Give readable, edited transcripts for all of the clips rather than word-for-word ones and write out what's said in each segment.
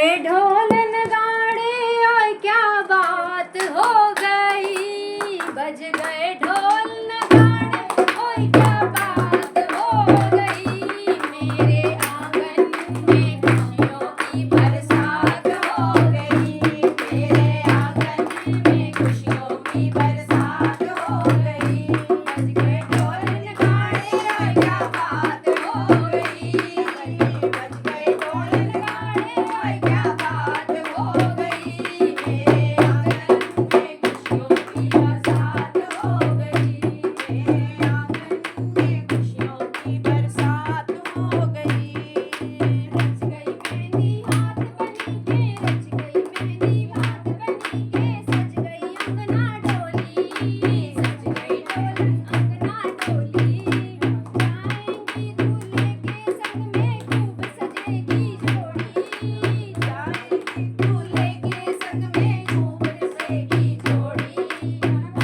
ढोल नगाड़े और क्या बात हो गई, बज गए ढोल नगाड़े और क्या बात हो गई, मेरे आंगन में खुशियों की बरसात हो गई, मेरे आंगन में खुशियों की बरसात हो गई, बज गए ढोल नगाड़े और क्या बात हो गई, बज गए ढोल नगाड़े और क्या बात हो गई, मेरे आंगन में खुशियों की बरसात हो गई, मेरे आंगन में खुशियों की बरसात हो गई, रच गई मेहंदी हाथ बनी के, रच गई मेहंदी हाथ बनी के, सज गई अंगना डोली, सज गई अंगना डोली, जाएंगी दूल्हे के संग में खूब सजेगी जोड़ी, जाएंगी दूल्हे के संग में खूब सजेगी जोड़ी,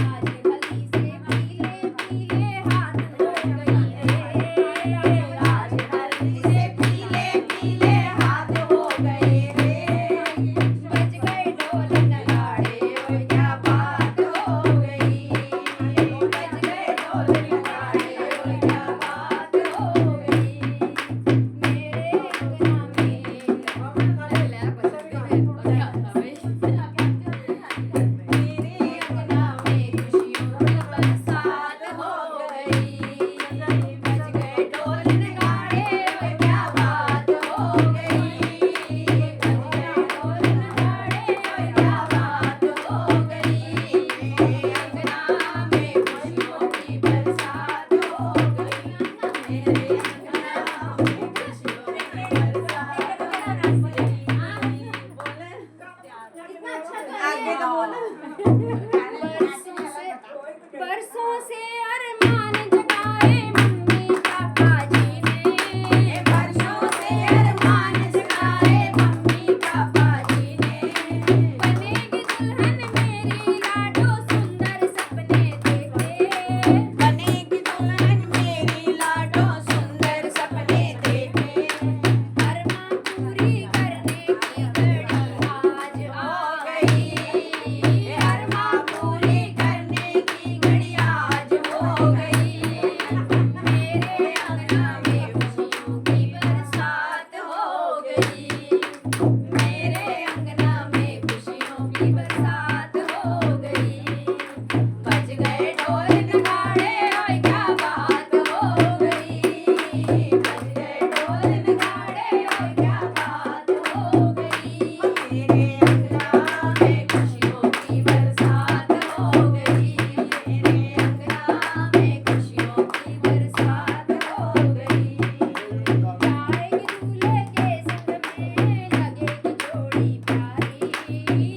आज हल्दी से पीले पीले हाथ हो गई रे, आज हल्दी से पीले पीले हाथ हो गए रे, बज गए ढोल नगाड़े और क्या बात हो गई, बज गए ढोल नगाड़े और क्या बात हो गई, मेरे अंगना में ले पसंद है और आता भाई, मेरे अंगना में खुशियों की बरसात हो गई, बज गए ढोल नगाड़े और क्या बात हो गई, बज गए ढोल नगाड़े और क्या बात हो गई, मेरे अंगना में खुशियों की बरसात हो गई, मेरे अंगना में खुशियों की बरसात हो गई, कितना अच्छा आगे तो बोलो। बरसों से अरमान जगाए मम्मी पापा जी ने, बरसों से अरमान जगाए मम्मी पापा जी ने, बनेगी दुल्हन मेरी लाडो सुंदर सपने देखे, बनेगी दुल्हन मेरी लाडो सुंदर सपने देखे, अरमान पूरी करने की घड़ी आज आ गई, अरमान पूरी करने की घड़ी आज हो गई, मेरे अंगना में खुशियों की बरसात हो गई, मेरे अंगना में खुशियों की बरसात हो गई, बज गए ढोल नगाड़े और क्या बात हो गई, बज गए ढोल नगाड़े और क्या बात हो गई, मेरे अंगना में खुशियों की बरसात हो गई, मेरे अंगना में खुशियों की बरसात हो गई, जाएगी दूल्हे के संग में लगेगी जोड़ी प्यारी,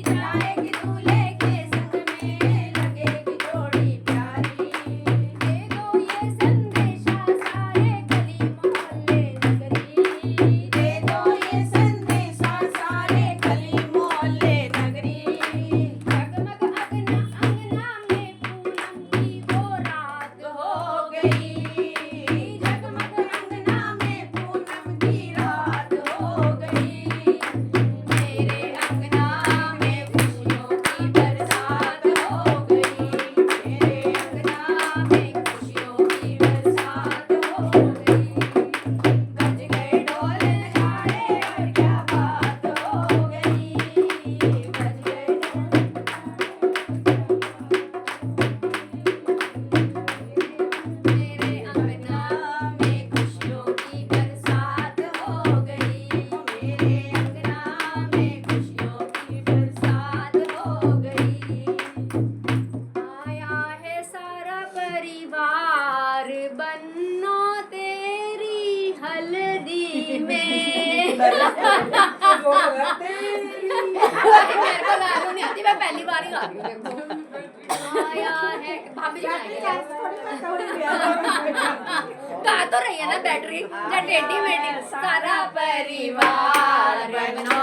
जाएगी दूल्हे के संग में लगेगी जोड़ी प्यारी, दे दो ये संदेशा सारे गली मोहल्ले नगरी, दे दो ये संदेशा सारे गली मोहल्ले नगरी, जगमग अंगना अंगना में पूनम की वो रात हो गई, जगमग अंगना में पूनम की रात हो गई, मेरे अंगना में खुशियों की बरसात हो गई, मेरे अंगना में खुशियों की बरसात हो गई, बज गए ढोल नगाड़े और क्या बात हो गई, बज गए मेरे अंगना में खुशियों की बरसात हो गई, मेरे अंगना में खुशियों की बरसात हो गई, आया है सारा परिवार बन्नो तेरी हल्दी में, मेरे को गाना नहीं आती, मैं पहली बार ही गा रही हूँ, देखो आया है भाभी जी गा तो रही है ना बैटरी या टेढ़ी मेढ़ी, सारा परिवार बनो